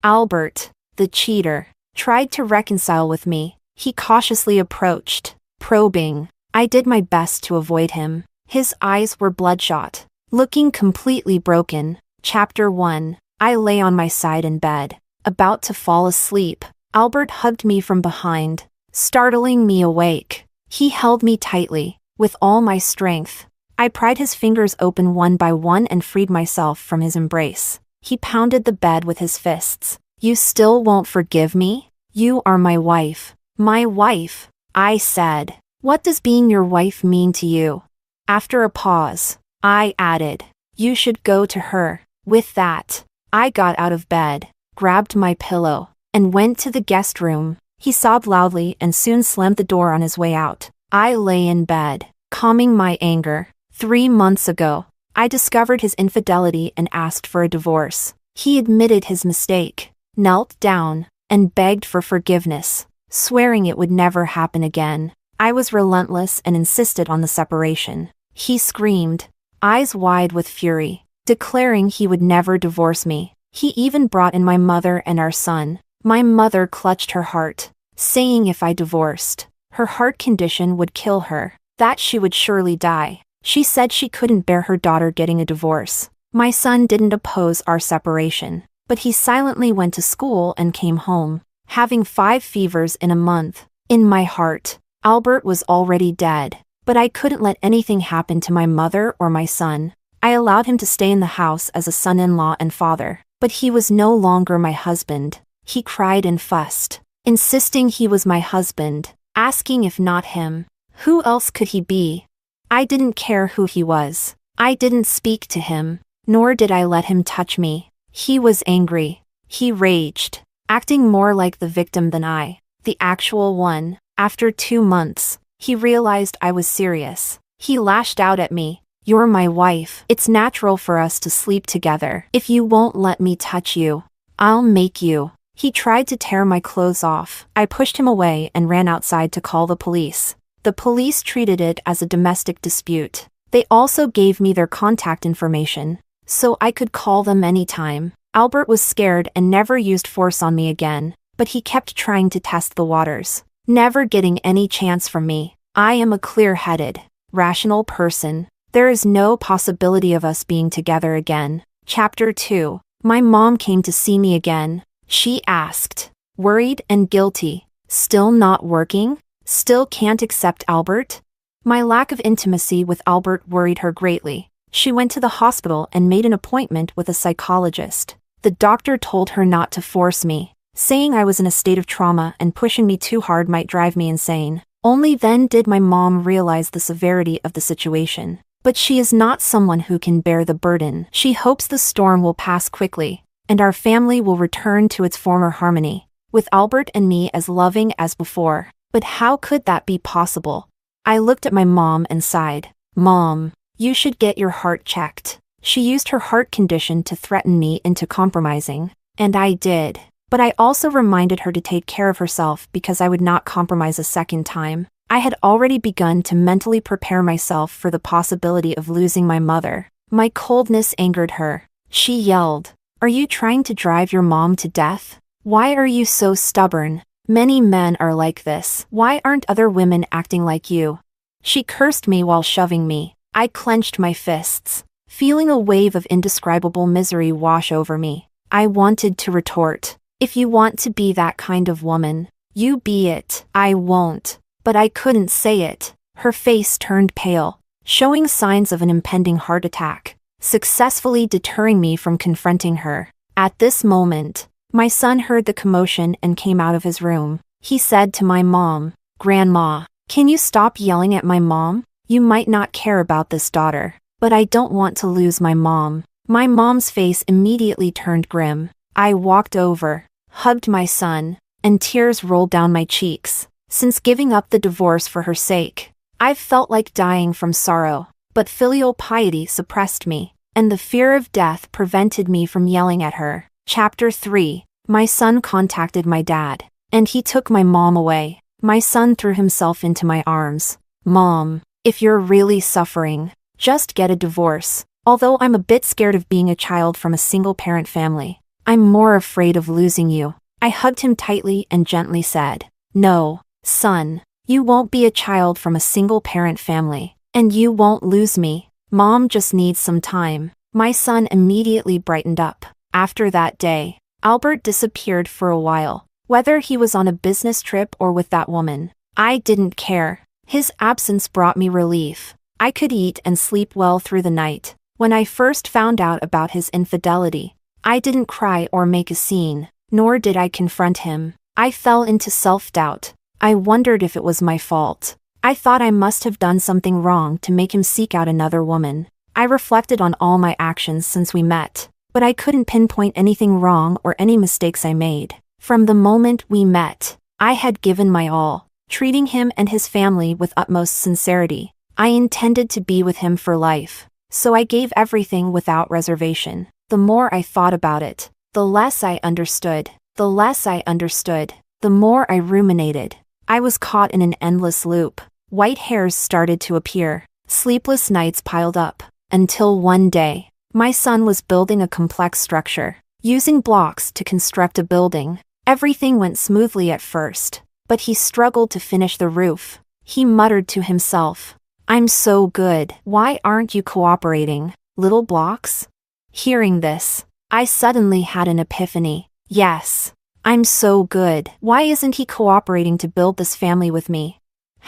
Albert, the cheater, tried to reconcile with me. He cautiously approached, probing. I did my best to avoid him. His eyes were bloodshot, looking completely broken. Chapter 1. I lay on my side in bed, about to fall asleep. Albert hugged me from behind, startling me awake. He held me tightly, with all my strength. I pried his fingers open one by one and freed myself from his embrace. He pounded the bed with his fists. You still won't forgive me? You are my wife. My wife, I said. What does being your wife mean to you? After a pause, I added, you should go to her. With that, I got out of bed, grabbed my pillow, and went to the guest room. He sobbed loudly and soon slammed the door on his way out. I lay in bed, calming my anger. 3 months ago, I discovered his infidelity and asked for a divorce. He admitted his mistake, knelt down, and begged for forgiveness, swearing it would never happen again. I was relentless and insisted on the separation. He screamed, eyes wide with fury, declaring he would never divorce me. He even brought in my mother and our son. My mother clutched her heart, saying if I divorced, her heart condition would kill her, that she would surely die. She said she couldn't bear her daughter getting a divorce. My son didn't oppose our separation, but he silently went to school and came home, having 5 fevers in a month. In my heart, Albert was already dead, but I couldn't let anything happen to my mother or my son. I allowed him to stay in the house as a son-in-law and father, but he was no longer my husband. He cried and fussed, insisting he was my husband, asking if not him, who else could he be? I didn't care who he was. I didn't speak to him, nor did I let him touch me. He was angry. He raged, acting more like the victim than I, the actual one. After 2 months, he realized I was serious. He lashed out at me. You're my wife. It's natural for us to sleep together. If you won't let me touch you, I'll make you. He tried to tear my clothes off. I pushed him away and ran outside to call the police. The police treated it as a domestic dispute. They also gave me their contact information, so I could call them anytime. Albert was scared and never used force on me again, but he kept trying to test the waters, never getting any chance from me. I am a clear-headed, rational person. There is no possibility of us being together again. Chapter 2. My mom came to see me again. She asked, worried and guilty, still not working? Still can't accept Albert? My lack of intimacy with Albert worried her greatly. She went to the hospital and made an appointment with a psychologist. The doctor told her not to force me, saying I was in a state of trauma and pushing me too hard might drive me insane. Only then did my mom realize the severity of the situation. But she is not someone who can bear the burden. She hopes the storm will pass quickly, and our family will return to its former harmony, with Albert and me as loving as before. But how could that be possible? I looked at my mom and sighed. Mom, you should get your heart checked. She used her heart condition to threaten me into compromising, and I did. But I also reminded her to take care of herself because I would not compromise a second time. I had already begun to mentally prepare myself for the possibility of losing my mother. My coldness angered her. She yelled, "Are you trying to drive your mom to death? Why are you so stubborn? Many men are like this. Why aren't other women acting like you?" She cursed me while shoving me. I clenched my fists, feeling a wave of indescribable misery wash over me. I wanted to retort, "If you want to be that kind of woman, you be it." I won't. But I couldn't say it. Her face turned pale, showing signs of an impending heart attack, successfully deterring me from confronting her. At this moment, my son heard the commotion and came out of his room. He said to my mom, "Grandma, can you stop yelling at my mom? You might not care about this daughter, but I don't want to lose my mom." My mom's face immediately turned grim. I walked over, hugged my son, and tears rolled down my cheeks. Since giving up the divorce for her sake, I've felt like dying from sorrow, but filial piety suppressed me, and the fear of death prevented me from yelling at her. Chapter 3. My son contacted my dad, and he took my mom away. My son threw himself into my arms. "Mom, if you're really suffering, just get a divorce." Although I'm a bit scared of being a child from a single-parent family, I'm more afraid of losing you. I hugged him tightly and gently said, "No, son. You won't be a child from a single-parent family. And you won't lose me. Mom just needs some time." My son immediately brightened up. After that day, Albert disappeared for a while. Whether he was on a business trip or with that woman, I didn't care. His absence brought me relief. I could eat and sleep well through the night. When I first found out about his infidelity, I didn't cry or make a scene, nor did I confront him. I fell into self-doubt. I wondered if it was my fault. I thought I must have done something wrong to make him seek out another woman. I reflected on all my actions since we met, but I couldn't pinpoint anything wrong or any mistakes I made. From the moment we met, I had given my all, treating him and his family with utmost sincerity. I intended to be with him for life, so I gave everything without reservation. The more I thought about it, the less I understood. The less I understood, the more I ruminated. I was caught in an endless loop. White hairs started to appear. Sleepless nights piled up. Until one day, my son was building a complex structure, using blocks to construct a building. Everything went smoothly at first, but he struggled to finish the roof. He muttered to himself, "I'm so good. Why aren't you cooperating, little blocks?" Hearing this, I suddenly had an epiphany. Yes, I'm so good. Why isn't he cooperating to build this family with me?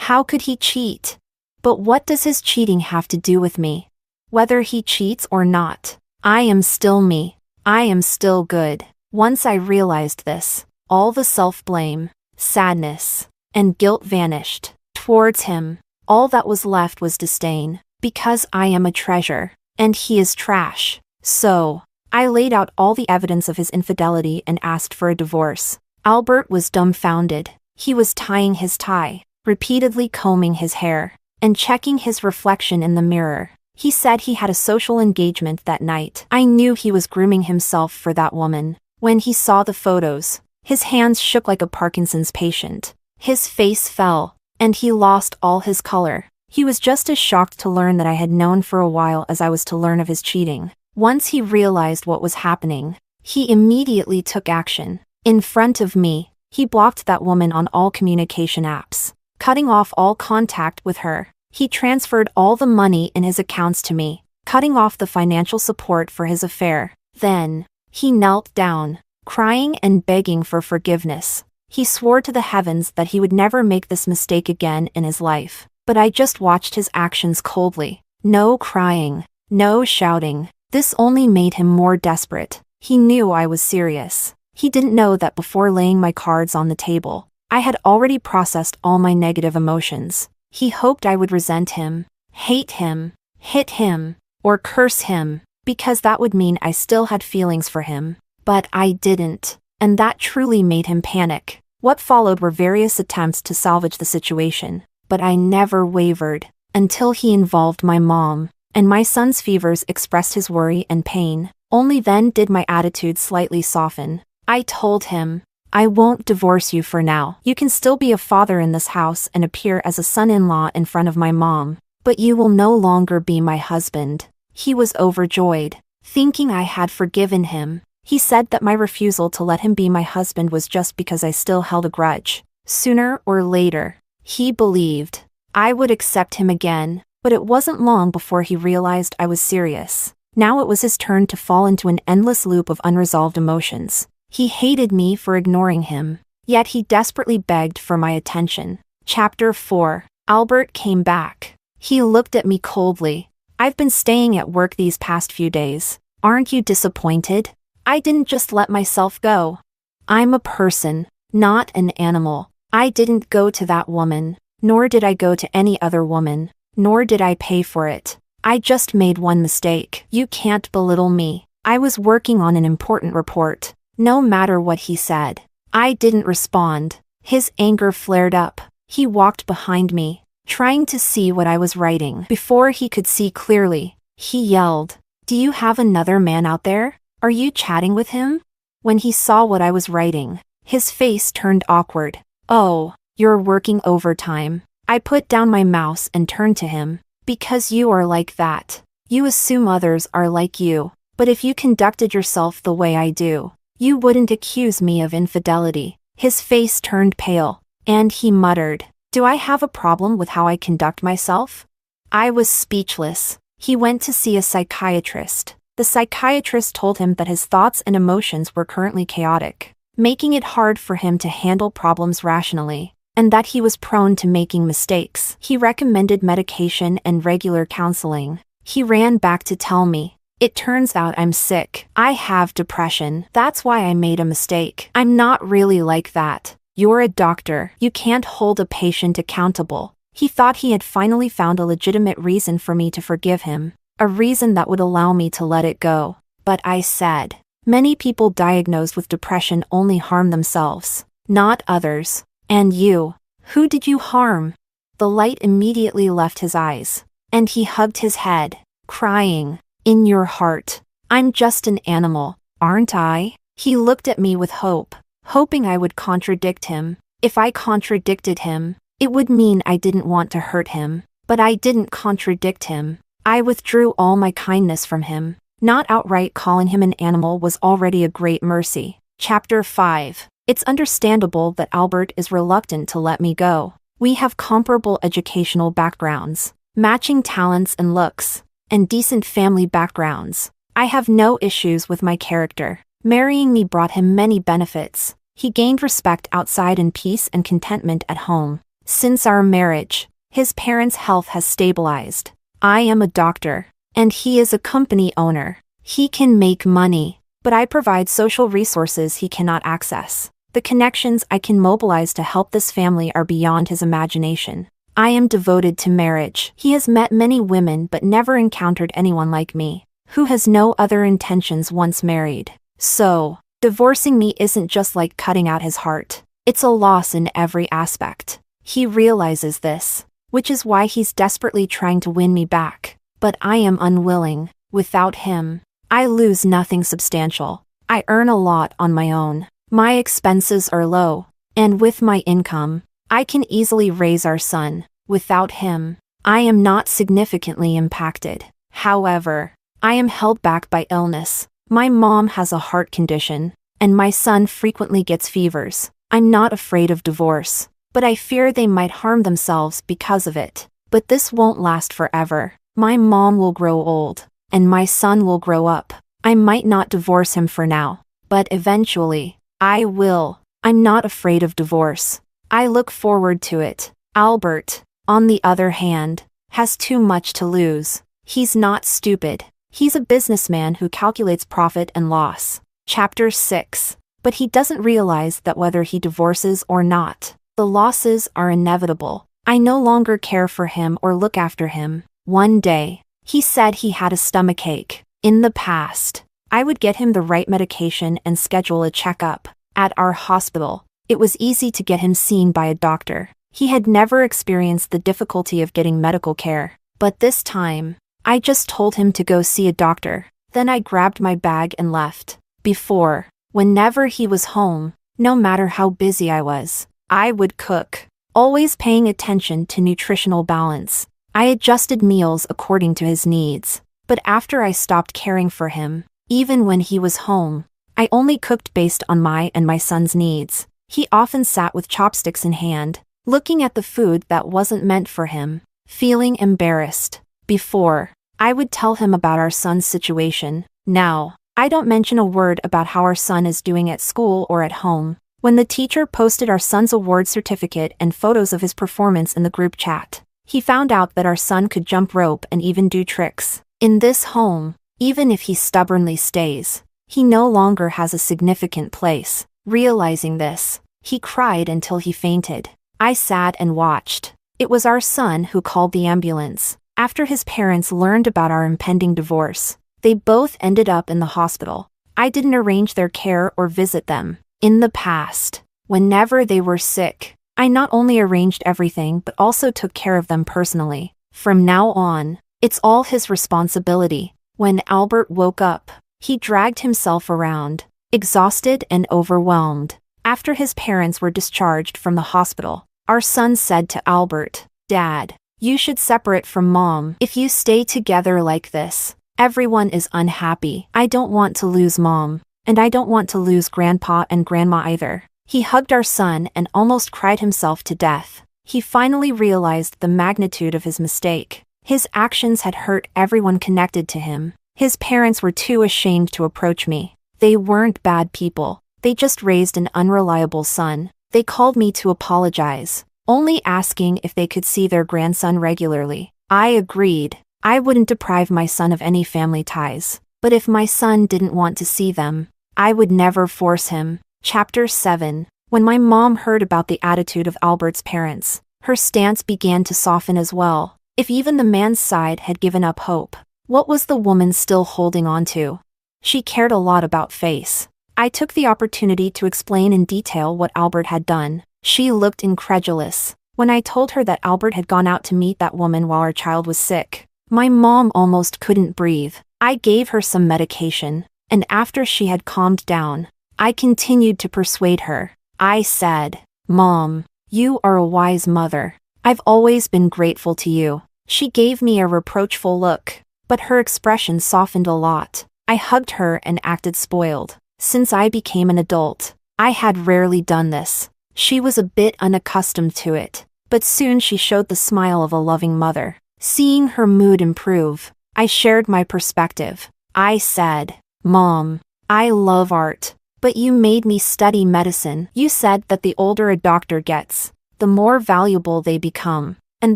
How could he cheat? But what does his cheating have to do with me? Whether he cheats or not, I am still me. I am still good. Once I realized this, all the self-blame, sadness, and guilt vanished. Towards him, all that was left was disdain, because I am a treasure, and he is trash. So, I laid out all the evidence of his infidelity and asked for a divorce. Albert was dumbfounded. He was tying his tie, repeatedly combing his hair, and checking his reflection in the mirror. He said he had a social engagement that night. I knew he was grooming himself for that woman. When he saw the photos, his hands shook like a Parkinson's patient. His face fell, and he lost all his color. He was just as shocked to learn that I had known for a while as I was to learn of his cheating. Once he realized what was happening, he immediately took action. In front of me, he blocked that woman on all communication apps, cutting off all contact with her. He transferred all the money in his accounts to me, cutting off the financial support for his affair. Then, he knelt down, crying and begging for forgiveness. He swore to the heavens that he would never make this mistake again in his life. But I just watched his actions coldly. No crying, no shouting. This only made him more desperate. He knew I was serious. He didn't know that before laying my cards on the table, I had already processed all my negative emotions. He hoped I would resent him, hate him, hit him, or curse him, because that would mean I still had feelings for him. But I didn't, and that truly made him panic. What followed were various attempts to salvage the situation, but I never wavered, until he involved my mom, and my son's fevers expressed his worry and pain. Only then did my attitude slightly soften. I told him, "I won't divorce you for now. You can still be a father in this house and appear as a son-in-law in front of my mom, but you will no longer be my husband." He was overjoyed, thinking I had forgiven him. He said that my refusal to let him be my husband was just because I still held a grudge. Sooner or later, he believed I would accept him again, but it wasn't long before he realized I was serious. Now it was his turn to fall into an endless loop of unresolved emotions. He hated me for ignoring him, yet he desperately begged for my attention. Chapter 4. Albert came back. He looked at me coldly. "I've been staying at work these past few days. Aren't you disappointed? I didn't just let myself go. I'm a person, not an animal. I didn't go to that woman, nor did I go to any other woman, nor did I pay for it. I just made one mistake. You can't belittle me. I was working on an important report." No matter what he said, I didn't respond. His anger flared up. He walked behind me, trying to see what I was writing. Before he could see clearly, he yelled, "Do you have another man out there? Are you chatting with him?" When he saw what I was writing, his face turned awkward. "Oh, you're working overtime." I put down my mouse and turned to him. "Because you are like that. You assume others are like you. But if you conducted yourself the way I do, You wouldn't accuse me of infidelity." His face turned pale, and he muttered, "Do I have a problem with how I conduct myself?" I was speechless. He went to see a psychiatrist. The psychiatrist told him that his thoughts and emotions were currently chaotic, making it hard for him to handle problems rationally, and that he was prone to making mistakes. He recommended medication and regular counseling. He ran back to tell me, "It turns out I'm sick. I have depression. That's why I made a mistake. I'm not really like that. You're a doctor. You can't hold a patient accountable." He thought he had finally found a legitimate reason for me to forgive him, a reason that would allow me to let it go. But I said, "Many people diagnosed with depression only harm themselves, not others. And you, who did you harm?" The light immediately left his eyes, and he hugged his head, crying, "In your heart, I'm just an animal, aren't I?" He looked at me with hope, hoping I would contradict him. If I contradicted him, it would mean I didn't want to hurt him. But I didn't contradict him. I withdrew all my kindness from him. Not outright calling him an animal was already a great mercy. Chapter 5. It's understandable that Albert is reluctant to let me go. We have comparable educational backgrounds, matching talents and looks, and decent family backgrounds. I have no issues with my character. Marrying me brought him many benefits. He gained respect outside and peace and contentment at home. Since our marriage, his parents' health has stabilized. I am a doctor, and he is a company owner. He can make money, but I provide social resources he cannot access. The connections I can mobilize to help this family are beyond his imagination. I am devoted to marriage. He has met many women but never encountered anyone like me, who has no other intentions once married. So, divorcing me isn't just like cutting out his heart. It's a loss in every aspect. He realizes this, which is why he's desperately trying to win me back. But I am unwilling. Without him, I lose nothing substantial. I earn a lot on my own. My expenses are low, and with my income, I can easily raise our son. Without him, I am not significantly impacted. However, I am held back by illness. My mom has a heart condition, and my son frequently gets fevers. I'm not afraid of divorce, but I fear they might harm themselves because of it. But this won't last forever. My mom will grow old, and my son will grow up. I might not divorce him for now, but eventually, I will. I'm not afraid of divorce. I look forward to it. Albert, on the other hand, has too much to lose. He's not stupid. He's a businessman who calculates profit and loss. Chapter 6. But he doesn't realize that whether he divorces or not, the losses are inevitable. I no longer care for him or look after him. One day, he said he had a stomachache. In the past, I would get him the right medication and schedule a checkup. At our hospital, it was easy to get him seen by a doctor. He had never experienced the difficulty of getting medical care. But this time, I just told him to go see a doctor. Then I grabbed my bag and left. Before, whenever he was home, no matter how busy I was, I would cook, always paying attention to nutritional balance. I adjusted meals according to his needs. But after I stopped caring for him, even when he was home, I only cooked based on my and my son's needs. He often sat with chopsticks in hand, looking at the food that wasn't meant for him, feeling embarrassed. Before, I would tell him about our son's situation. Now, I don't mention a word about how our son is doing at school or at home. When the teacher posted our son's award certificate and photos of his performance in the group chat, he found out that our son could jump rope and even do tricks. In this home, even if he stubbornly stays, he no longer has a significant place. Realizing this, he cried until he fainted. I sat and watched. It was our son who called the ambulance. After his parents learned about our impending divorce, they both ended up in the hospital. I didn't arrange their care or visit them. In the past, whenever they were sick, I not only arranged everything but also took care of them personally. From now on, it's all his responsibility. When Albert woke up, he dragged himself around, exhausted and overwhelmed. After his parents were discharged from the hospital, our son said to Albert, "Dad, you should separate from Mom. If you stay together like this, everyone is unhappy. I don't want to lose Mom." and I don't want to lose Grandpa and Grandma either. He hugged our son and almost cried himself to death. He finally realized the magnitude of his mistake. His actions had hurt everyone connected to him. His parents were too ashamed to approach me. They weren't bad people. They just raised an unreliable son. They called me to apologize, only asking if they could see their grandson regularly. I agreed. I wouldn't deprive my son of any family ties. But if my son didn't want to see them, I would never force him. Chapter 7. When my mom heard about the attitude of Albert's parents, her stance began to soften as well. If even the man's side had given up hope, what was the woman still holding on to? She cared a lot about Face. I took the opportunity to explain in detail what Albert had done. She looked incredulous. When I told her that Albert had gone out to meet that woman while our child was sick, my mom almost couldn't breathe. I gave her some medication, and after she had calmed down, I continued to persuade her. I said, "Mom, you are a wise mother. I've always been grateful to you." She gave me a reproachful look, but her expression softened a lot. I hugged her and acted spoiled. Since I became an adult, I had rarely done this. She was a bit unaccustomed to it, but soon she showed the smile of a loving mother. Seeing her mood improve, I shared my perspective. I said, "Mom, I love art, but you made me study medicine. You said that the older a doctor gets, the more valuable they become, and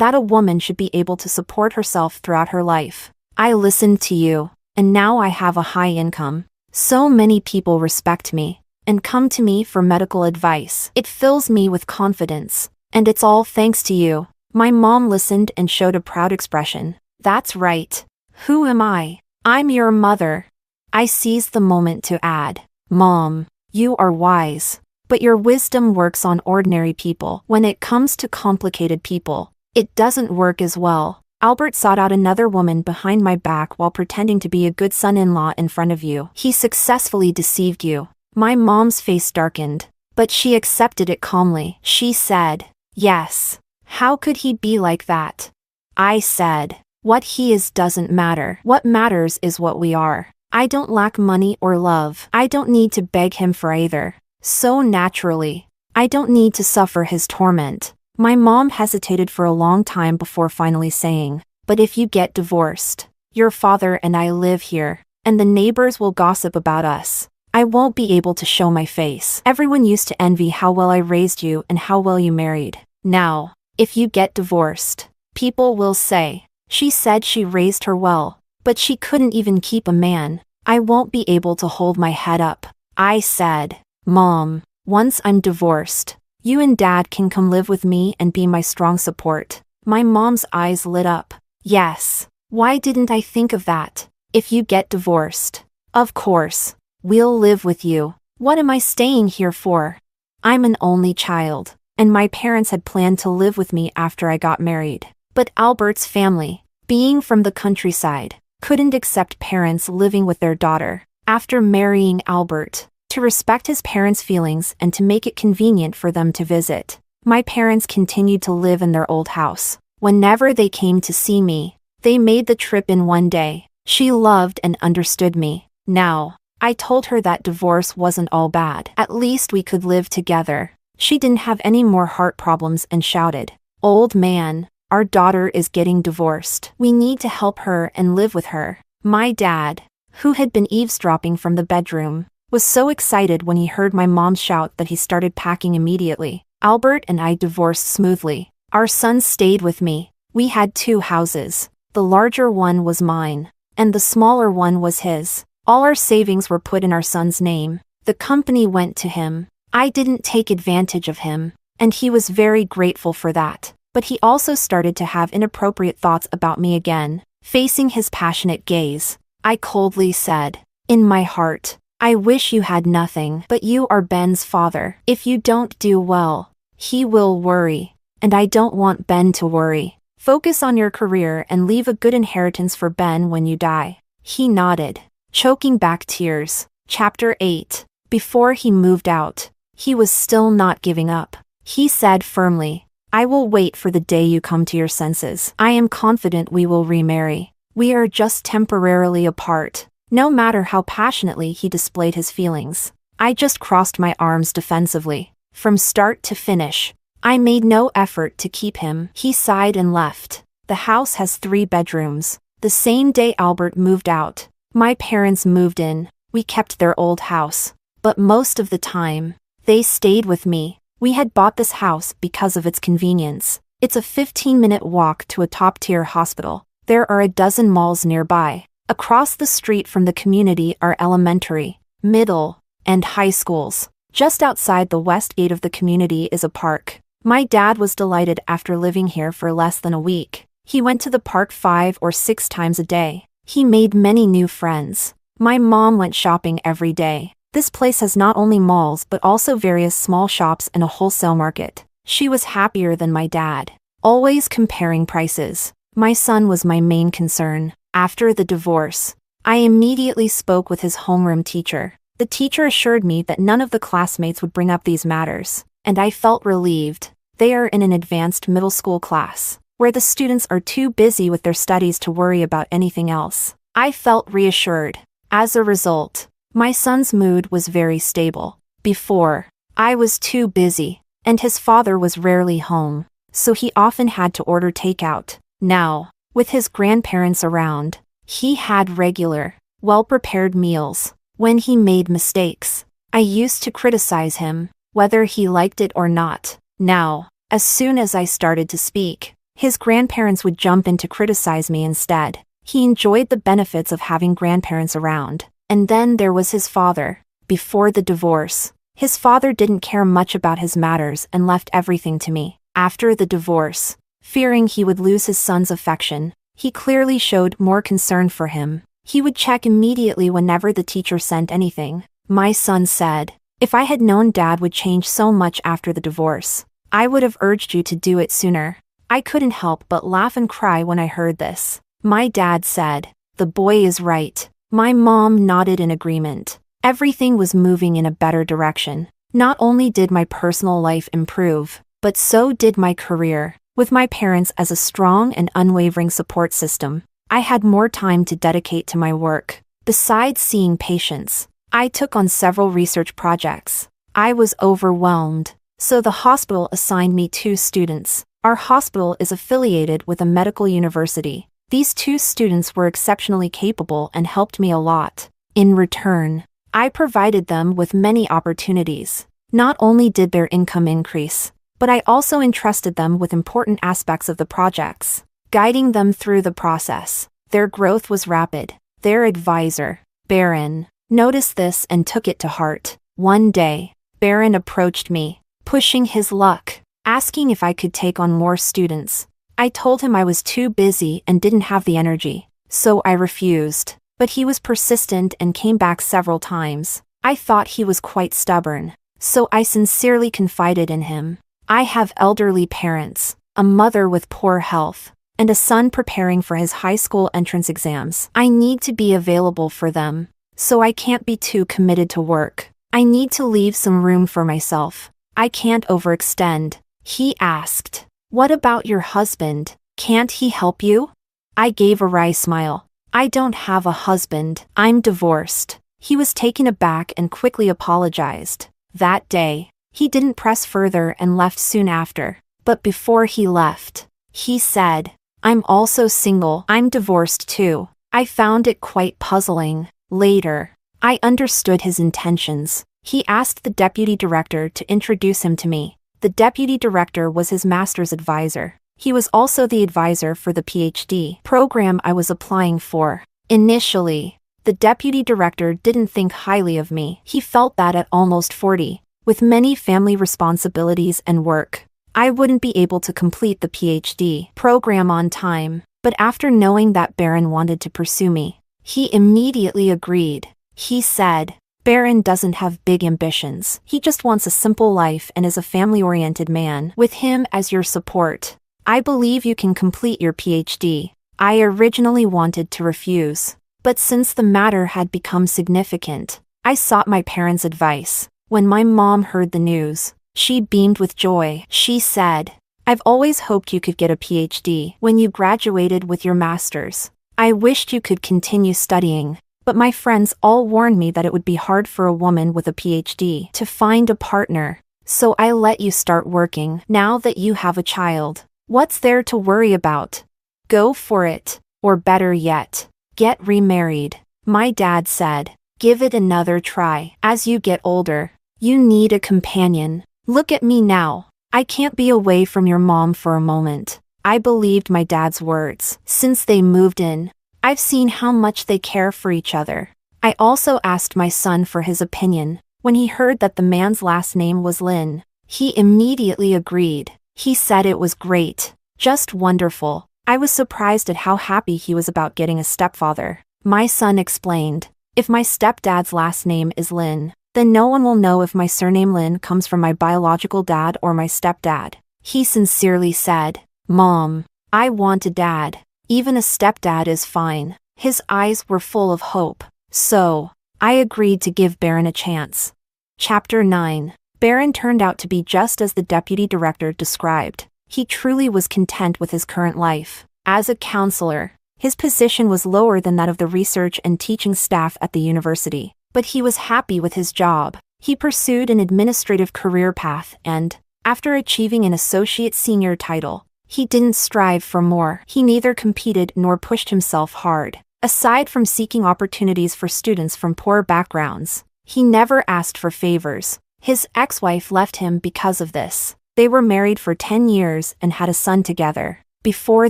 that a woman should be able to support herself throughout her life. I listened to you, and now I have a high income. So many people respect me and come to me for medical advice. It fills me with confidence, and it's all thanks to you." My mom listened and showed a proud expression. "That's right. Who am I? I'm your mother." I seized the moment to add, "Mom, you are wise, but your wisdom works on ordinary people. When it comes to complicated people, it doesn't work as well." Albert sought out another woman behind my back while pretending to be a good son-in-law in front of you. He successfully deceived you. My mom's face darkened, but she accepted it calmly. She said, "Yes. How could he be like that?" I said, "What he is doesn't matter. What matters is what we are. I don't lack money or love. I don't need to beg him for either. So naturally, I don't need to suffer his torment." My mom hesitated for a long time before finally saying, "But if you get divorced, your father and I live here, and the neighbors will gossip about us. I won't be able to show my face. Everyone used to envy how well I raised you and how well you married. Now, if you get divorced, people will say, 'She said she raised her well, but she couldn't even keep a man.' I won't be able to hold my head up." I said, "Mom, once I'm divorced, you and Dad can come live with me and be my strong support." My mom's eyes lit up. "Yes. Why didn't I think of that? If you get divorced, of course, we'll live with you. What am I staying here for? I'm an only child, and my parents had planned to live with me after I got married. But Albert's family, being from the countryside, couldn't accept parents living with their daughter. After marrying Albert, to respect his parents' feelings and to make it convenient for them to visit, my parents continued to live in their old house. Whenever they came to see me, they made the trip in one day. She loved and understood me. Now, I told her that divorce wasn't all bad. At least we could live together. She didn't have any more heart problems and shouted, "Old man, our daughter is getting divorced. We need to help her and live with her." My dad, who had been eavesdropping from the bedroom, was so excited when he heard my mom shout that he started packing immediately. Albert and I divorced smoothly. Our son stayed with me. We had 2 houses. The larger one was mine, and the smaller one was his. All our savings were put in our son's name. The company went to him. I didn't take advantage of him, and he was very grateful for that. But he also started to have inappropriate thoughts about me again. Facing his passionate gaze, I coldly said, in my heart, "I wish you had nothing, but you are Ben's father. If you don't do well, he will worry, and I don't want Ben to worry. Focus on your career and leave a good inheritance for Ben when you die." He nodded, choking back tears. Chapter 8. Before he moved out, he was still not giving up. He said firmly, "I will wait for the day you come to your senses. I am confident we will remarry. We are just temporarily apart. no matter how passionately he displayed his feelings. I just crossed my arms defensively. From start to finish, I made no effort to keep him. He sighed and left. The house has 3 bedrooms. The same day Albert moved out, my parents moved in. We kept their old house, but most of the time, they stayed with me. We had bought this house because of its convenience. It's a 15-minute walk to a top-tier hospital. There are a dozen malls nearby. Across the street from the community are elementary, middle, and high schools. Just outside the west gate of the community is a park. My dad was delighted after living here for less than a week. He went to the park 5 or 6 times a day. He made many new friends. My mom went shopping every day. This place has not only malls but also various small shops and a wholesale market. She was happier than my dad, always comparing prices. My son was my main concern. After the divorce, I immediately spoke with his homeroom teacher. The teacher assured me that none of the classmates would bring up these matters, and I felt relieved. They are in an advanced middle school class, where the students are too busy with their studies to worry about anything else. I felt reassured. As a result, my son's mood was very stable. Before, I was too busy, and his father was rarely home, so he often had to order takeout. Now, with his grandparents around, he had regular, well-prepared meals. When he made mistakes, I used to criticize him, whether he liked it or not. Now, as soon as I started to speak, his grandparents would jump in to criticize me instead. He enjoyed the benefits of having grandparents around. And then there was his father. Before the divorce, his father didn't care much about his matters and left everything to me. After the divorce, fearing he would lose his son's affection, he clearly showed more concern for him. He would check immediately whenever the teacher sent anything. My son said, "If I had known Dad would change so much after the divorce, I would have urged you to do it sooner." I couldn't help but laugh and cry when I heard this. My dad said, "The boy is right." My mom nodded in agreement. Everything was moving in a better direction. Not only did my personal life improve, but so did my career. With my parents as a strong and unwavering support system, I had more time to dedicate to my work. Besides seeing patients, I took on several research projects. I was overwhelmed, so the hospital assigned me 2 students. Our hospital is affiliated with a medical university. These 2 students were exceptionally capable and helped me a lot. In return, I provided them with many opportunities. Not only did their income increase, but I also entrusted them with important aspects of the projects, guiding them through the process. Their growth was rapid. Their advisor, Baron, noticed this and took it to heart. One day, Baron approached me, pushing his luck, asking if I could take on more students. I told him I was too busy and didn't have the energy, so I refused. But he was persistent and came back several times. I thought he was quite stubborn, so I sincerely confided in him. I have elderly parents, a mother with poor health, and a son preparing for his high school entrance exams. I need to be available for them, so I can't be too committed to work. I need to leave some room for myself. I can't overextend. He asked, "What about your husband? Can't he help you?" I gave a wry smile. "I don't have a husband. I'm divorced." He was taken aback and quickly apologized. That day, he didn't press further and left soon after. But before he left, he said, "I'm also single. I'm divorced too." I found it quite puzzling. Later, I understood his intentions. He asked the deputy director to introduce him to me. The deputy director was his master's advisor. He was also the advisor for the PhD program I was applying for. Initially, the deputy director didn't think highly of me. He felt that at almost 40, with many family responsibilities and work, I wouldn't be able to complete the PhD program on time. But after knowing that Baron wanted to pursue me, he immediately agreed. He said, "Baron doesn't have big ambitions. He just wants a simple life and is a family-oriented man. With him as your support, I believe you can complete your PhD." I originally wanted to refuse, but since the matter had become significant, I sought my parents' advice. When my mom heard the news, she beamed with joy. She said, "I've always hoped you could get a PhD when you graduated with your master's. I wished you could continue studying, But my friends all warned me that it would be hard for a woman with a PhD to find a partner. So I let you start working now that you have a child. What's there to worry about? Go for it. Or better yet, get remarried. My dad said, give it another try. As you get older, you need a companion. Look at me now. I can't be away from your mom for a moment. I believed my dad's words. Since they moved in, I've seen how much they care for each other. I also asked my son for his opinion. When he heard that the man's last name was Lin, he immediately agreed. He said it was great. Just wonderful. I was surprised at how happy he was about getting a stepfather. My son explained, if my stepdad's last name is Lin, then no one will know if my surname Lin comes from my biological dad or my stepdad. He sincerely said, Mom, I want a dad. Even a stepdad is fine. His eyes were full of hope. So, I agreed to give Baron a chance. Chapter 9. Baron turned out to be just as the deputy director described. He truly was content with his current life. As a counselor, his position was lower than that of the research and teaching staff at the university, but he was happy with his job. He pursued an administrative career path and, after achieving an associate senior title, he didn't strive for more. He neither competed nor pushed himself hard. Aside from seeking opportunities for students from poor backgrounds, he never asked for favors. His ex-wife left him because of this. They were married for 10 years and had a son together. Before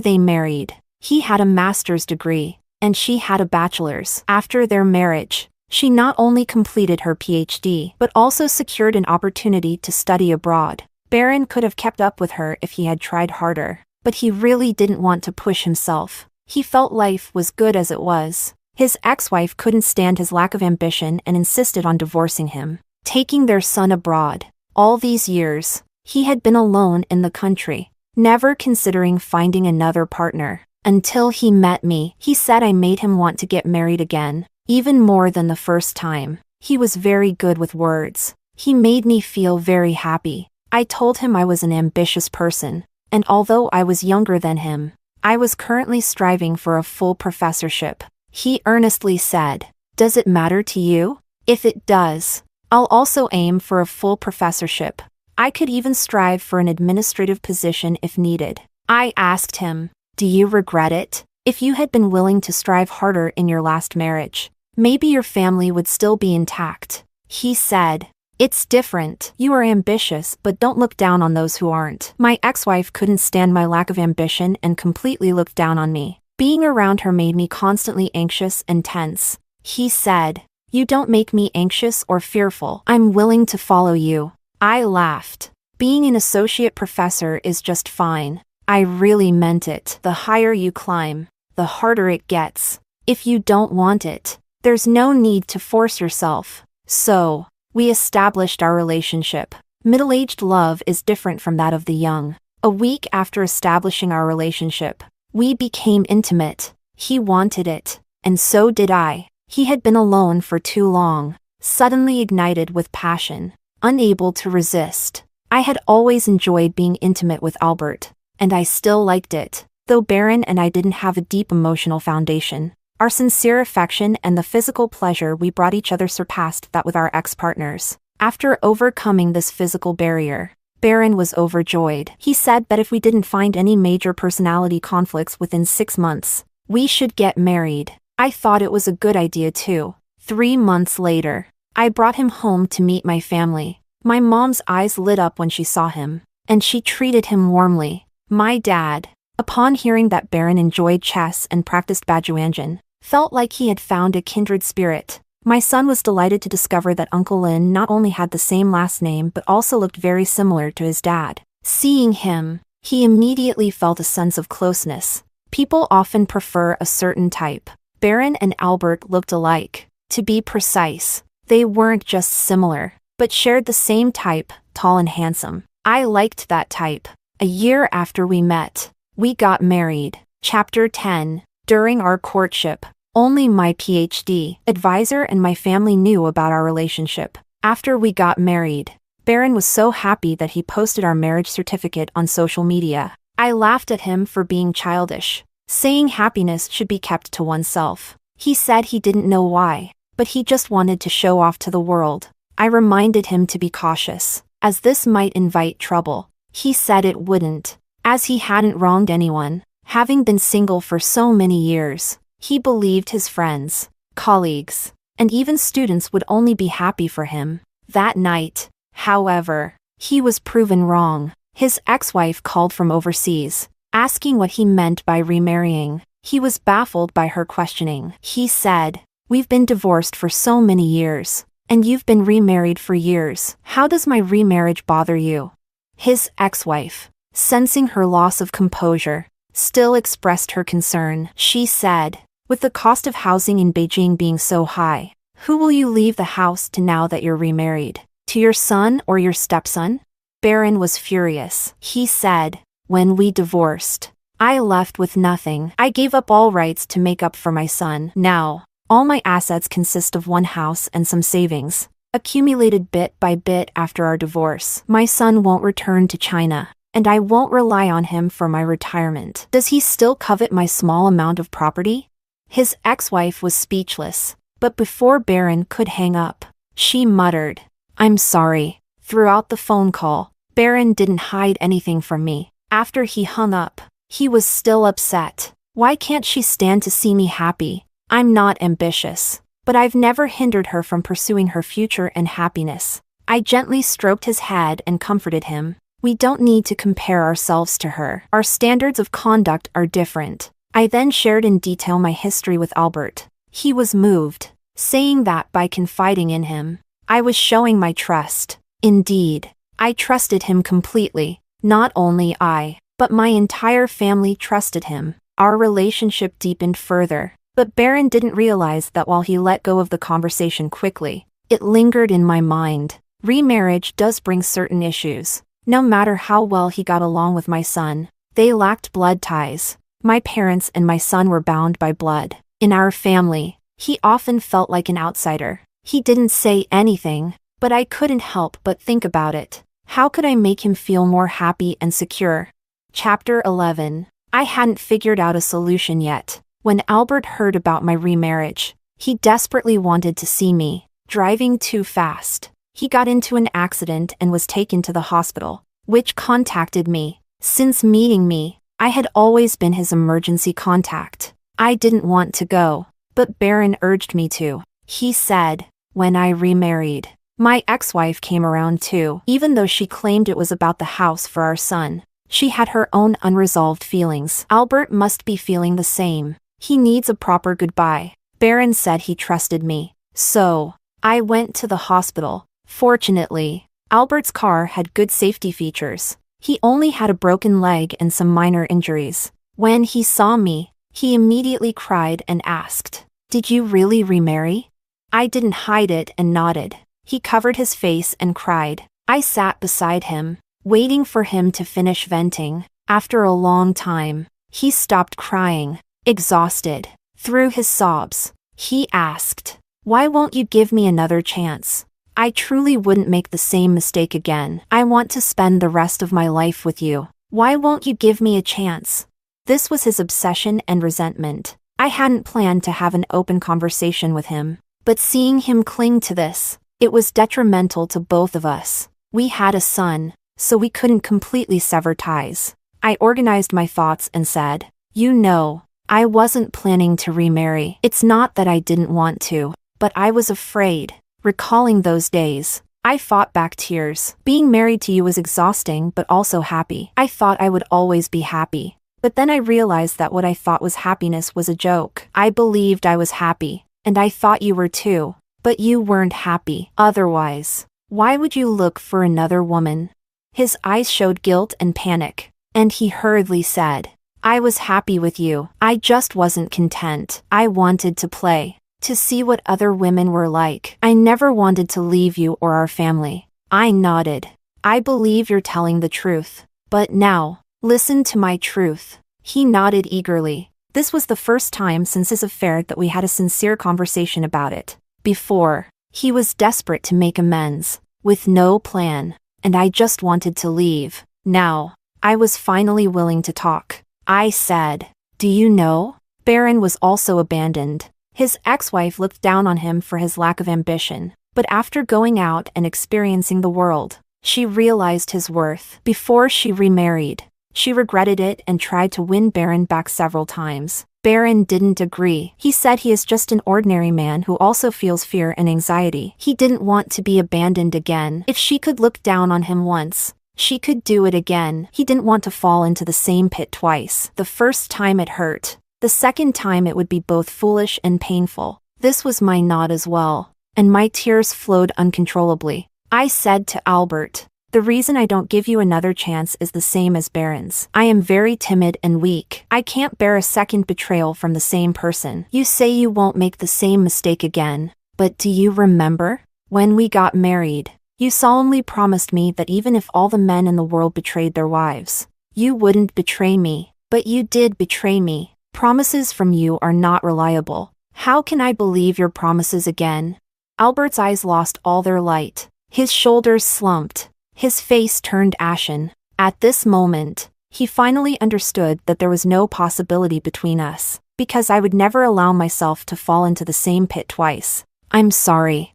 they married, he had a master's degree, and she had a bachelor's. After their marriage, she not only completed her PhD, but also secured an opportunity to study abroad. Baron could have kept up with her if he had tried harder, but he really didn't want to push himself. He felt life was good as it was. His ex-wife couldn't stand his lack of ambition and insisted on divorcing him, taking their son abroad. All these years, he had been alone in the country, never considering finding another partner. Until he met me, he said I made him want to get married again, even more than the first time. He was very good with words. He made me feel very happy. I told him I was an ambitious person, and although I was younger than him, I was currently striving for a full professorship. He earnestly said, "Does it matter to you? If it does, I'll also aim for a full professorship. I could even strive for an administrative position if needed." I asked him, "Do you regret it? If you had been willing to strive harder in your last marriage, maybe your family would still be intact." He said, "It's different. You are ambitious, but don't look down on those who aren't." My ex-wife couldn't stand my lack of ambition and completely looked down on me. Being around her made me constantly anxious and tense. He said, "You don't make me anxious or fearful. I'm willing to follow you." I laughed. Being an associate professor is just fine. I really meant it. The higher you climb, the harder it gets. If you don't want it, there's no need to force yourself. So, we established our relationship. Middle-aged love is different from that of the young. A week after establishing our relationship, we became intimate. He wanted it, and so did I. He had been alone for too long, suddenly ignited with passion, unable to resist. I had always enjoyed being intimate with Albert, and I still liked it. Though Baron and I didn't have a deep emotional foundation, our sincere affection and the physical pleasure we brought each other surpassed that with our ex-partners. After overcoming this physical barrier, Baron was overjoyed. He said that if we didn't find any major personality conflicts within 6 months, we should get married. I thought it was a good idea too. 3 months later, I brought him home to meet my family. My mom's eyes lit up when she saw him, and she treated him warmly. My dad, upon hearing that Baron enjoyed chess and practiced Bajuanjin, felt like he had found a kindred spirit. My son was delighted to discover that Uncle Lin not only had the same last name but also looked very similar to his dad. Seeing him, he immediately felt a sense of closeness. People often prefer a certain type. Baron and Albert looked alike. To be precise, they weren't just similar, but shared the same type, tall and handsome. I liked that type. A year after we met, we got married. Chapter 10. During our courtship, only my PhD advisor and my family knew about our relationship. After we got married, Baron was so happy that he posted our marriage certificate on social media. I laughed at him for being childish, saying happiness should be kept to oneself. He said he didn't know why, but he just wanted to show off to the world. I reminded him to be cautious, as this might invite trouble. He said it wouldn't, as he hadn't wronged anyone, having been single for so many years. He believed his friends, colleagues, and even students would only be happy for him. That night, however, he was proven wrong. His ex-wife called from overseas, asking what he meant by remarrying. He was baffled by her questioning. He said, "We've been divorced for so many years, and you've been remarried for years. How does my remarriage bother you?" His ex-wife, sensing her loss of composure, still expressed her concern. She said, "With the cost of housing in Beijing being so high, who will you leave the house to now that you're remarried? To your son or your stepson?" Baron was furious. He said, "When we divorced, I left with nothing. I gave up all rights to make up for my son. Now, all my assets consist of one house and some savings, accumulated bit by bit after our divorce. My son won't return to China, and I won't rely on him for my retirement. Does he still covet my small amount of property?" His ex-wife was speechless, but before Baron could hang up, she muttered, "I'm sorry." Throughout the phone call, Baron didn't hide anything from me. After he hung up, he was still upset. "Why can't she stand to see me happy? I'm not ambitious, but I've never hindered her from pursuing her future and happiness." I gently stroked his head and comforted him. "We don't need to compare ourselves to her. Our standards of conduct are different." I then shared in detail my history with Albert. He was moved, saying that by confiding in him, I was showing my trust. Indeed, I trusted him completely. Not only I, but my entire family trusted him. Our relationship deepened further, but Baron didn't realize that while he let go of the conversation quickly, it lingered in my mind. Remarriage does bring certain issues. No matter how well he got along with my son, they lacked blood ties. My parents and my son were bound by blood. In our family, he often felt like an outsider. He didn't say anything, but I couldn't help but think about it. How could I make him feel more happy and secure? Chapter 11. I hadn't figured out a solution yet. When Albert heard about my remarriage, he desperately wanted to see me. Driving too fast, he got into an accident and was taken to the hospital, which contacted me. Since meeting me, I had always been his emergency contact. I didn't want to go, but Baron urged me to. He said, when I remarried, my ex-wife came around too. Even though she claimed it was about the house for our son, she had her own unresolved feelings. Albert must be feeling the same. He needs a proper goodbye. Baron said he trusted me. So, I went to the hospital. Fortunately, Albert's car had good safety features. He only had a broken leg and some minor injuries. When he saw me, he immediately cried and asked, "Did you really remarry?" I didn't hide it and nodded. He covered his face and cried. I sat beside him, waiting for him to finish venting. After a long time, he stopped crying, exhausted. Through his sobs, he asked, "Why won't you give me another chance? I truly wouldn't make the same mistake again. I want to spend the rest of my life with you. Why won't you give me a chance?" This was his obsession and resentment. I hadn't planned to have an open conversation with him, but seeing him cling to this, it was detrimental to both of us. We had a son, so we couldn't completely sever ties. I organized my thoughts and said, "You know, I wasn't planning to remarry. It's not that I didn't want to, but I was afraid." Recalling those days, I fought back tears. Being married to you was exhausting but also happy. I thought I would always be happy. But then I realized that what I thought was happiness was a joke. I believed I was happy, and I thought you were too. But you weren't happy. Otherwise, why would you look for another woman? His eyes showed guilt and panic, and he hurriedly said, "I was happy with you. I just wasn't content. I wanted to play, to see what other women were like. I never wanted to leave you or our family." I nodded. "I believe you're telling the truth. But now, listen to my truth." He nodded eagerly. This was the first time since his affair that we had a sincere conversation about it. Before, he was desperate to make amends, with no plan, and I just wanted to leave. Now, I was finally willing to talk. I said, "Do you know? Baron was also abandoned, His ex-wife looked down on him for his lack of ambition, but after going out and experiencing the world, she realized his worth. Before she remarried, she regretted it and tried to win Baron back several times. Baron didn't agree. He said he is just an ordinary man who also feels fear and anxiety. He didn't want to be abandoned again. If she could look down on him once, she could do it again. He didn't want to fall into the same pit twice. The first time it hurt. The second time it would be both foolish and painful. This was my nod as well, and my tears flowed uncontrollably. I said to Albert, "The reason I don't give you another chance is the same as Baron's. I am very timid and weak. I can't bear a second betrayal from the same person. You say you won't make the same mistake again, but do you remember? When we got married, you solemnly promised me that even if all the men in the world betrayed their wives, you wouldn't betray me. But you did betray me. Promises from you are not reliable. How can I believe your promises again?" Albert's eyes lost all their light. His shoulders slumped. His face turned ashen. At this moment, he finally understood that there was no possibility between us, because I would never allow myself to fall into the same pit twice. I'm sorry.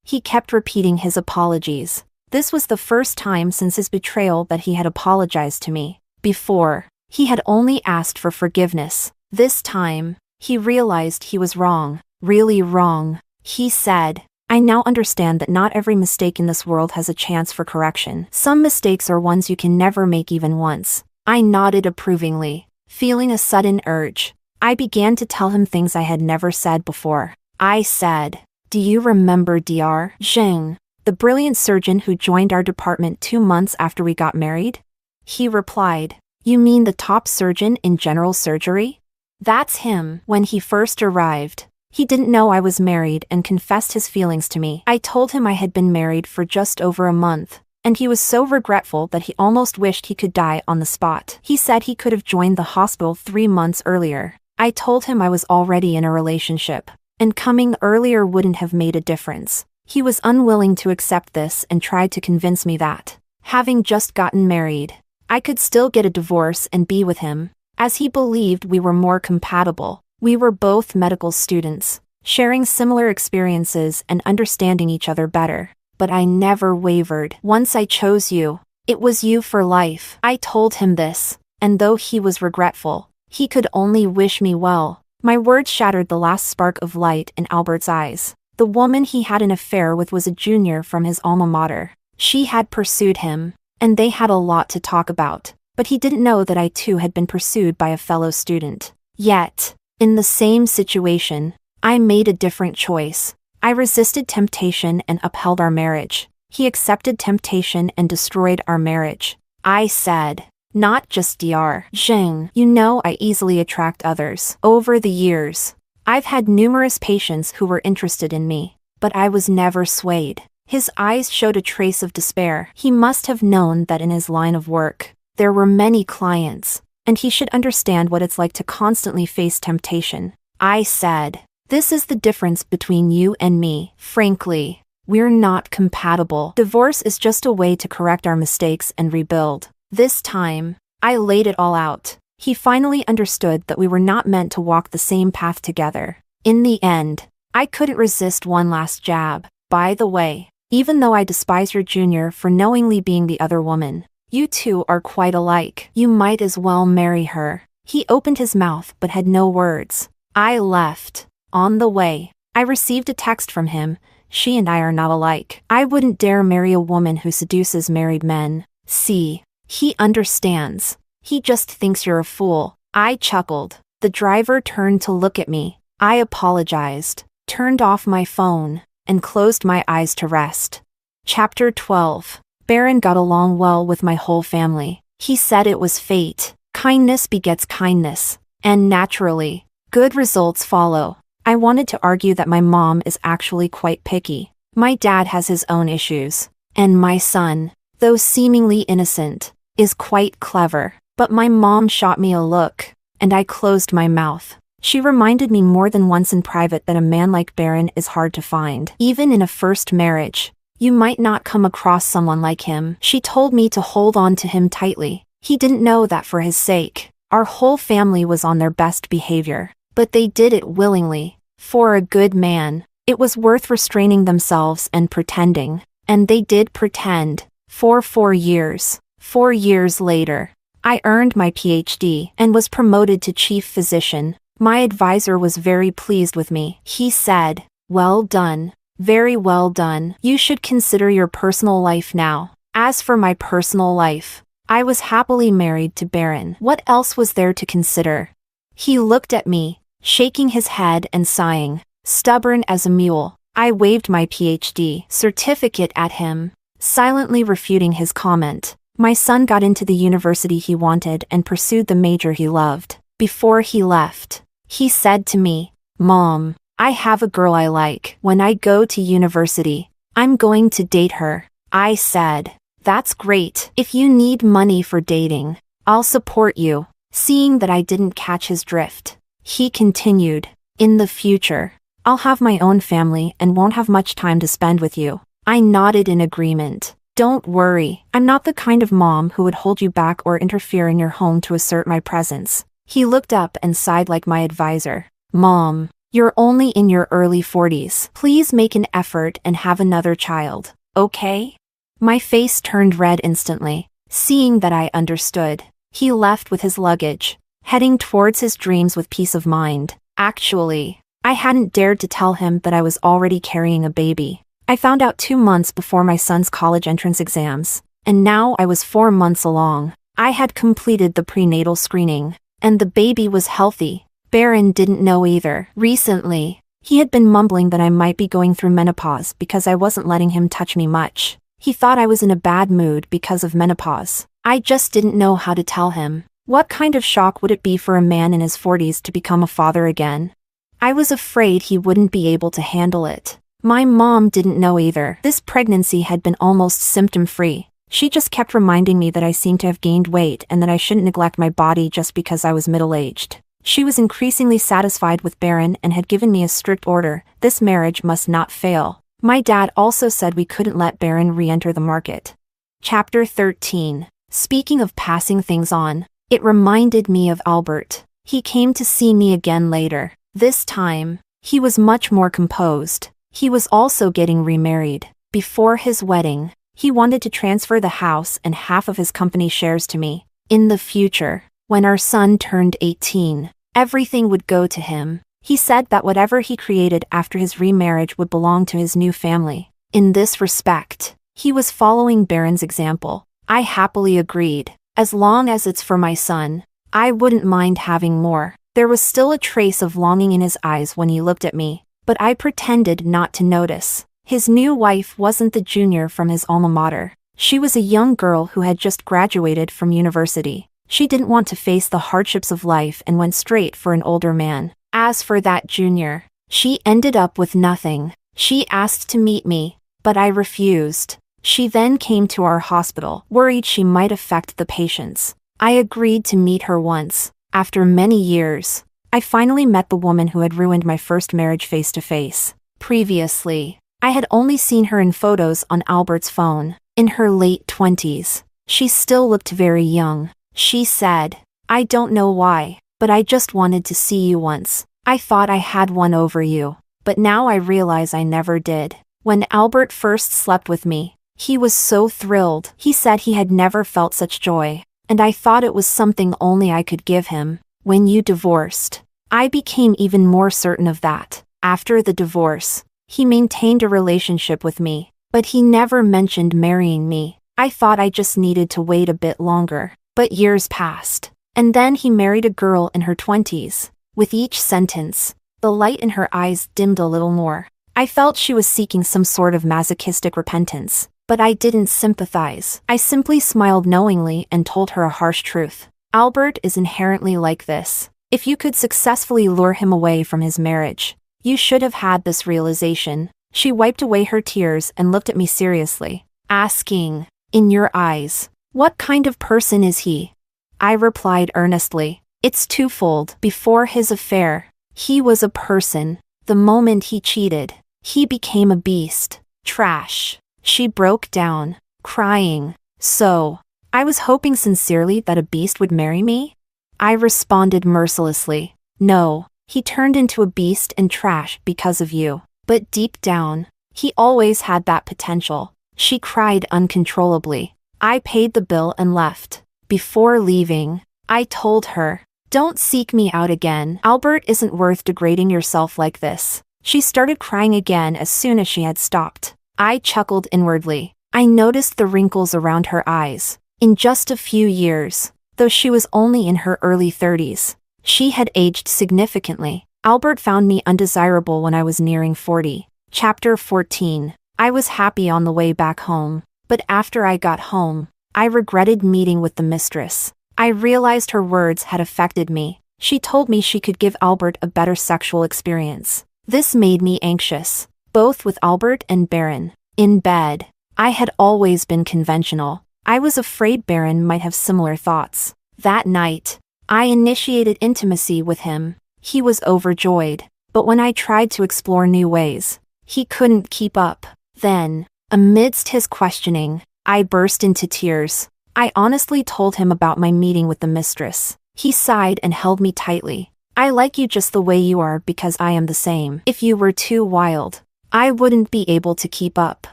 He kept repeating his apologies. This was the first time since his betrayal that he had apologized to me. Before, he had only asked for forgiveness. This time, he realized he was wrong. Really wrong. He said, "I now understand that not every mistake in this world has a chance for correction. Some mistakes are ones you can never make even once." I nodded approvingly, feeling a sudden urge. I began to tell him things I had never said before. I said, "Do you remember Dr. Zheng, the brilliant surgeon who joined our department 2 months after we got married?" He replied, "You mean the top surgeon in general surgery? That's him." When he first arrived, he didn't know I was married and confessed his feelings to me. I told him I had been married for just over a month, and he was so regretful that he almost wished he could die on the spot. He said he could have joined the hospital 3 months earlier. I told him I was already in a relationship, and coming earlier wouldn't have made a difference. He was unwilling to accept this and tried to convince me that, having just gotten married, I could still get a divorce and be with him, as he believed we were more compatible. We were both medical students, sharing similar experiences and understanding each other better. But I never wavered. Once I chose you, it was you for life. I told him this, and though he was regretful, he could only wish me well. My words shattered the last spark of light in Albert's eyes. The woman he had an affair with was a junior from his alma mater. She had pursued him, and they had a lot to talk about, but he didn't know that I too had been pursued by a fellow student. Yet, in the same situation, I made a different choice. I resisted temptation and upheld our marriage. He accepted temptation and destroyed our marriage. I said, "Not just Dr. Zheng. You know I easily attract others. Over the years, I've had numerous patients who were interested in me, but I was never swayed." His eyes showed a trace of despair. He must have known that in his line of work, there were many clients, and he should understand what it's like to constantly face temptation. I said, "This is the difference between you and me. Frankly, we're not compatible. Divorce is just a way to correct our mistakes and rebuild." This time, I laid it all out. He finally understood that we were not meant to walk the same path together. In the end, I couldn't resist one last jab. "By the way, even though I despise your junior for knowingly being the other woman, you two are quite alike. You might as well marry her." He opened his mouth but had no words. I left. On the way, I received a text from him. "She and I are not alike. I wouldn't dare marry a woman who seduces married men. See, he understands. He just thinks you're a fool." I chuckled. The driver turned to look at me. I apologized, turned off my phone, and closed my eyes to rest. Chapter 12. Baron got along well with my whole family. He said it was fate. Kindness begets kindness. And naturally, good results follow. I wanted to argue that my mom is actually quite picky. My dad has his own issues. And my son, though seemingly innocent, is quite clever. But my mom shot me a look, and I closed my mouth. She reminded me more than once in private that a man like Baron is hard to find. Even in a first marriage, you might not come across someone like him. She told me to hold on to him tightly. He didn't know that for his sake, our whole family was on their best behavior. But they did it willingly. For a good man, it was worth restraining themselves and pretending. And they did pretend. For 4 years. 4 years later, I earned my PhD and was promoted to chief physician. My advisor was very pleased with me. He said, "Well done. Very well done. You should consider your personal life now." As for my personal life, I was happily married to Baron. What else was there to consider? He looked at me, shaking his head and sighing. Stubborn as a mule, I waved my PhD certificate at him, silently refuting his comment. My son got into the university he wanted and pursued the major he loved. Before he left, he said to me, "Mom, I have a girl I like. When I go to university, I'm going to date her." I said, "That's great. If you need money for dating, I'll support you." Seeing that I didn't catch his drift, he continued, "In the future, I'll have my own family and won't have much time to spend with you." I nodded in agreement. "Don't worry, I'm not the kind of mom who would hold you back or interfere in your home to assert my presence." He looked up and sighed like my advisor. "Mom, you're only in your early 40s. Please make an effort and have another child, okay?" My face turned red instantly. Seeing that I understood, he left with his luggage, heading towards his dreams with peace of mind. Actually, I hadn't dared to tell him that I was already carrying a baby. I found out 2 months before my son's college entrance exams, and now I was 4 months along. I had completed the prenatal screening, and the baby was healthy. Baron didn't know either. Recently, he had been mumbling that I might be going through menopause because I wasn't letting him touch me much. He thought I was in a bad mood because of menopause. I just didn't know how to tell him. What kind of shock would it be for a man in his 40s to become a father again? I was afraid he wouldn't be able to handle it. My mom didn't know either. This pregnancy had been almost symptom-free. She just kept reminding me that I seemed to have gained weight and that I shouldn't neglect my body just because I was middle-aged. She was increasingly satisfied with Baron and had given me a strict order: this marriage must not fail. My dad also said we couldn't let Baron re-enter the market. Chapter 13. Speaking of passing things on, it reminded me of Albert. He came to see me again later. This time, he was much more composed. He was also getting remarried. Before his wedding, he wanted to transfer the house and half of his company shares to me. In the future, when our son turned 18, everything would go to him. He said that whatever he created after his remarriage would belong to his new family. In this respect, he was following Baron's example. I happily agreed. As long as it's for my son, I wouldn't mind having more. There was still a trace of longing in his eyes when he looked at me, but I pretended not to notice. His new wife wasn't the junior from his alma mater. She was a young girl who had just graduated from university. She didn't want to face the hardships of life and went straight for an older man. As for that junior, she ended up with nothing. She asked to meet me, but I refused. She then came to our hospital, worried she might affect the patients. I agreed to meet her once. After many years, I finally met the woman who had ruined my first marriage face to face. Previously, I had only seen her in photos on Albert's phone. In her late 20s, she still looked very young. She said, "I don't know why, but I just wanted to see you once. I thought I had one over you, but now I realize I never did." When Albert first slept with me, he was so thrilled. He said he had never felt such joy, and I thought it was something only I could give him. When you divorced, I became even more certain of that. After the divorce, he maintained a relationship with me, but he never mentioned marrying me. I thought I just needed to wait a bit longer. But years passed, and then he married a girl in her 20s. With each sentence, the light in her eyes dimmed a little more. I felt she was seeking some sort of masochistic repentance, but I didn't sympathize. I simply smiled knowingly and told her a harsh truth. Albert is inherently like this. If you could successfully lure him away from his marriage, you should have had this realization. She wiped away her tears and looked at me seriously, asking, "In your eyes, what kind of person is he?" I replied earnestly, "It's twofold. Before his affair, he was a person. The moment he cheated, he became a beast. Trash." She broke down, crying. "So, I was hoping sincerely that a beast would marry me?" I responded mercilessly, "No, He turned into a beast and trash because of you. But deep down, he always had that potential. She cried uncontrollably. I paid the bill and left. Before leaving, I told her, "Don't seek me out again. Albert isn't worth degrading yourself like this." She started crying again as soon as she had stopped. I chuckled inwardly. I noticed the wrinkles around her eyes. In just a few years, though she was only in her early 30s, she had aged significantly. Albert found me undesirable when I was nearing 40. Chapter 14. I was happy on the way back home, but after I got home, I regretted meeting with the mistress. I realized her words had affected me. She told me she could give Albert a better sexual experience. This made me anxious, both with Albert and Baron. In bed, I had always been conventional. I was afraid Baron might have similar thoughts. That night, I initiated intimacy with him. He was overjoyed, but when I tried to explore new ways, he couldn't keep up. Then, amidst his questioning, I burst into tears. I honestly told him about my meeting with the mistress. He sighed and held me tightly. "I like you just the way you are because I am the same. If you were too wild, I wouldn't be able to keep up.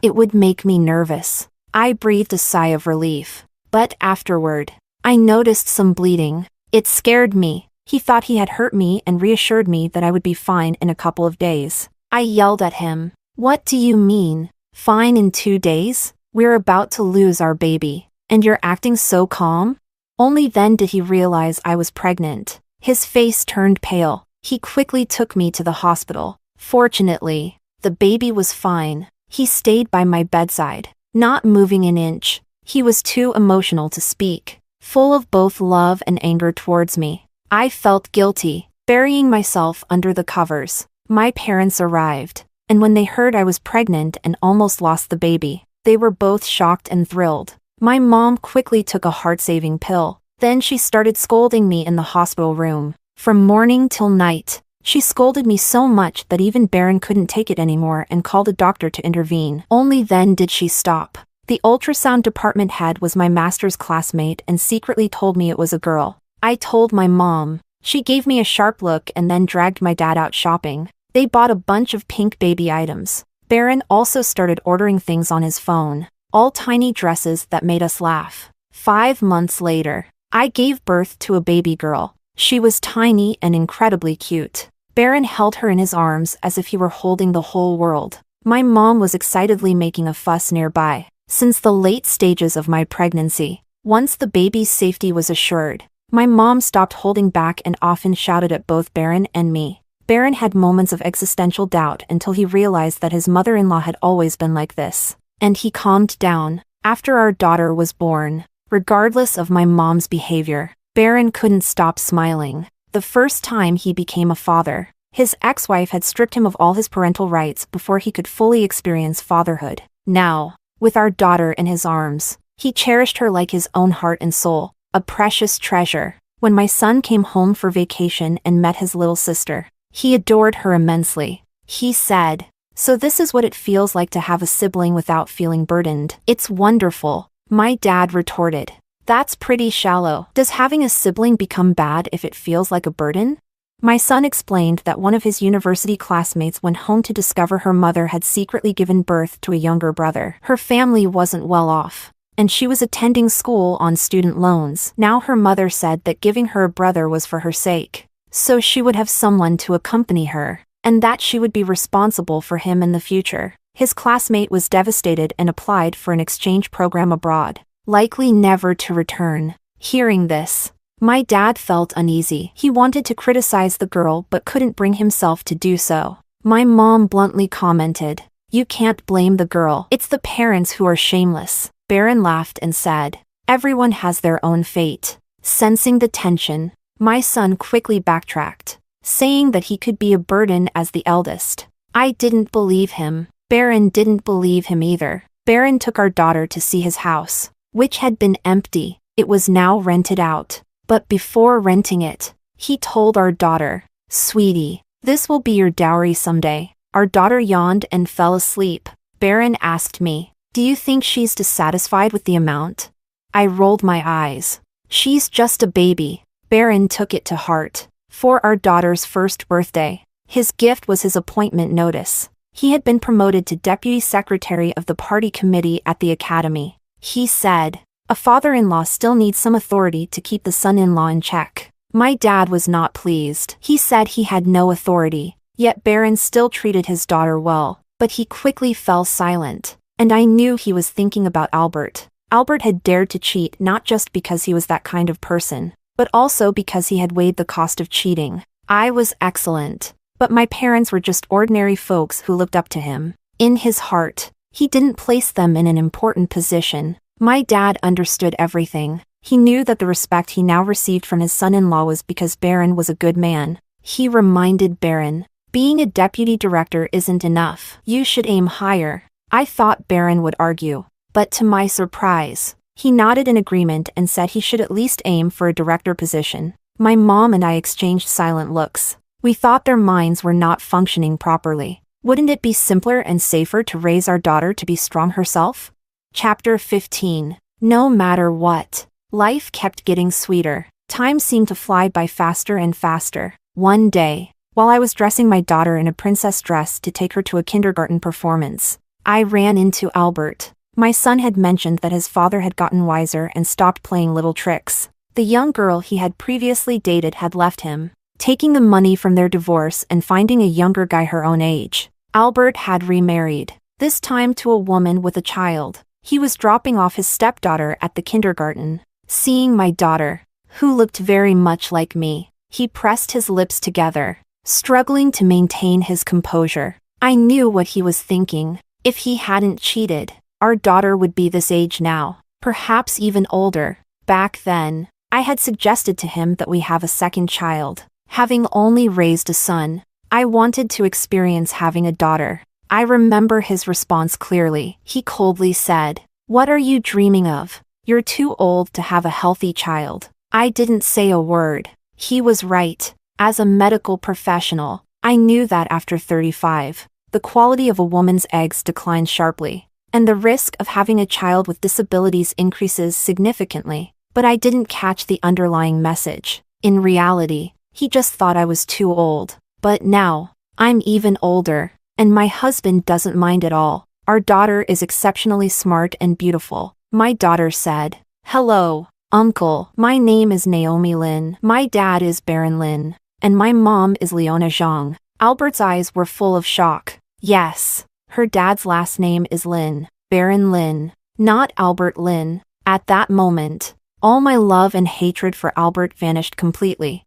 It would make me nervous." I breathed a sigh of relief. But afterward, I noticed some bleeding. It scared me. He thought he had hurt me and reassured me that I would be fine in a couple of days. I yelled at him. "What do you mean? Fine in 2 days? We're about to lose our baby, and you're acting so calm?" Only then did he realize I was pregnant. His face turned pale. He quickly took me to the hospital. Fortunately, the baby was fine. He stayed by my bedside, not moving an inch. He was too emotional to speak, full of both love and anger towards me. I felt guilty, burying myself under the covers. My parents arrived, and when they heard I was pregnant and almost lost the baby, they were both shocked and thrilled. My mom quickly took a heart-saving pill. Then she started scolding me in the hospital room. From morning till night, she scolded me so much that even Baron couldn't take it anymore and called a doctor to intervene. Only then did she stop. The ultrasound department head was my master's classmate and secretly told me it was a girl. I told my mom. She gave me a sharp look and then dragged my dad out shopping. They bought a bunch of pink baby items. Baron also started ordering things on his phone, all tiny dresses that made us laugh. 5 months later, I gave birth to a baby girl. She was tiny and incredibly cute. Baron held her in his arms as if he were holding the whole world. My mom was excitedly making a fuss nearby. Since the late stages of my pregnancy, once the baby's safety was assured, my mom stopped holding back and often shouted at both Baron and me. Baron had moments of existential doubt until he realized that his mother-in-law had always been like this. And he calmed down. After our daughter was born, regardless of my mom's behavior, Baron couldn't stop smiling. The first time he became a father, his ex-wife had stripped him of all his parental rights before he could fully experience fatherhood. Now, with our daughter in his arms, he cherished her like his own heart and soul, a precious treasure. When my son came home for vacation and met his little sister, he adored her immensely. He said, "So this is what it feels like to have a sibling without feeling burdened." "It's wonderful," my dad retorted. "That's pretty shallow. Does having a sibling become bad if it feels like a burden?" My son explained that one of his university classmates went home to discover her mother had secretly given birth to a younger brother. Her family wasn't well off, and she was attending school on student loans. Now her mother said that giving her a brother was for her sake, so she would have someone to accompany her, and that she would be responsible for him in the future. His classmate was devastated and applied for an exchange program abroad, likely never to return. Hearing this, my dad felt uneasy. He wanted to criticize the girl but couldn't bring himself to do so. My mom bluntly commented, "You can't blame the girl. It's the parents who are shameless." Baron laughed and said, "Everyone has their own fate." Sensing the tension, my son quickly backtracked, saying that he could be a burden as the eldest. I didn't believe him. Baron didn't believe him either. Baron took our daughter to see his house, which had been empty. It was now rented out. But before renting it, he told our daughter, "Sweetie, this will be your dowry someday." Our daughter yawned and fell asleep. Baron asked me, "Do you think she's dissatisfied with the amount?" I rolled my eyes. "She's just a baby." Baron took it to heart. for our daughter's first birthday. His gift was his appointment notice. He had been promoted to deputy secretary of the party committee at the academy. He said, "A father-in-law still needs some authority to keep the son-in-law in check." My dad was not pleased. He said he had no authority, yet Baron still treated his daughter well, but he quickly fell silent. And I knew he was thinking about Albert. Albert had dared to cheat not just because he was that kind of person, but also because he had weighed the cost of cheating. I was excellent, but my parents were just ordinary folks who looked up to him. In his heart, he didn't place them in an important position. My dad understood everything. He knew that the respect he now received from his son-in-law was because Baron was a good man. He reminded Baron, "Being a deputy director isn't enough. You should aim higher." I thought Baron would argue, but to my surprise, he nodded in agreement and said he should at least aim for a director position. My mom and I exchanged silent looks. We thought their minds were not functioning properly. Wouldn't it be simpler and safer to raise our daughter to be strong herself? Chapter 15. No matter what, life kept getting sweeter. Time seemed to fly by faster and faster. One day, while I was dressing my daughter in a princess dress to take her to a kindergarten performance, I ran into Albert. My son had mentioned that his father had gotten wiser and stopped playing little tricks. The young girl he had previously dated had left him, taking the money from their divorce and finding a younger guy her own age. Albert had remarried, this time to a woman with a child. He was dropping off his stepdaughter at the kindergarten. Seeing my daughter, who looked very much like me, he pressed his lips together, struggling to maintain his composure. I knew what he was thinking. If he hadn't cheated, our daughter would be this age now, perhaps even older. Back then, I had suggested to him that we have a second child. Having only raised a son, I wanted to experience having a daughter. I remember his response clearly. He coldly said, "What are you dreaming of? You're too old to have a healthy child." I didn't say a word. He was right. As a medical professional, I knew that after 35, the quality of a woman's eggs declines sharply, and the risk of having a child with disabilities increases significantly. But I didn't catch the underlying message. In reality, he just thought I was too old. But now, I'm even older, and my husband doesn't mind at all. Our daughter is exceptionally smart and beautiful. My daughter said, "Hello, Uncle. My name is Naomi Lin. My dad is Baron Lin, and my mom is Leona Zhang." Albert's eyes were full of shock. Yes, her dad's last name is Lin, Baron Lin, not Albert Lin. At that moment, all my love and hatred for Albert vanished completely.